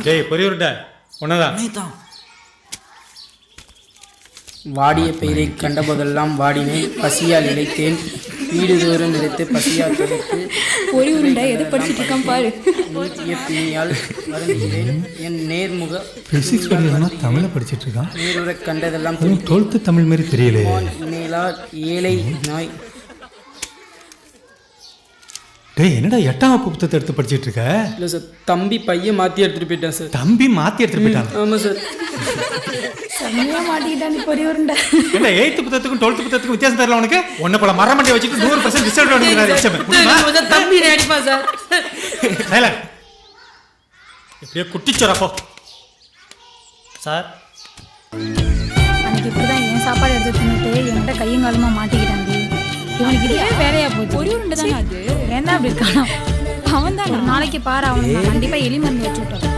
டேய் பொரியுருண்டை ஒன்னதான். வாடிய பயிரை கண்டபோதெல்லாம் வாடினேன், பசியால் இழைத்தேன், வீடுதோறும் இழைத்து பசியால் கிடைத்து பொரி உருண்டை எது படிச்சுட்டு இருக்கான் பாரு. நீட்டிய பிணியால் வருந்துகிறேன், என் நேர்முக பிசிக்ஸ் படிக்கிறதுனா தமிழை படிச்சுட்டு இருக்கான். நேருற கண்டதெல்லாம் 12th தமிழ் மாதிரி தெரியல. மேலா ஏழை நாய். டேய் என்னடா 8ஆம் வகுப்பு புத்தகத்தை எடுத்து படிச்சுட்டு இருக்க? இல்லை சார், தம்பி பையன் மாற்றி எடுத்துகிட்டு போயிட்டான் சார். தம்பி மாற்றி எடுத்துட்டு போயிட்டான்? ஆமாம் சார். செம்மையா மாட்டிக்கிட்டான் நீ பொரி உருண்டை. என்ன 8th புத்தகத்துக்கும் 12th புத்தகத்துக்கும் வித்தியாசம் தெரியல உனக்கு? உன்னை போல மரமண்டையை வச்சுட்டு 100% ரிசல்ட் வாங்குறாரு. தம்பி அடிப்பா சார். இப்படியே குட்டிச்சோரப்போ சார். அன்னைக்கு இப்படிதான் என் சாப்பாடு எடுத்து தின்னுட்டு என்கிட்ட கையும் காலமா மாட்டிக்கிட்டாங்க. இவனுக்கு இதே வேலையா போச்சு. பொரி உருண்டை தானே அது. ஏன்டா அப்படி இருக்கானோ? அவன் தான் நாளைக்கு பாரு, அவனுக்கு கண்டிப்பா எலி மருந்து வச்சு விட்டோம்.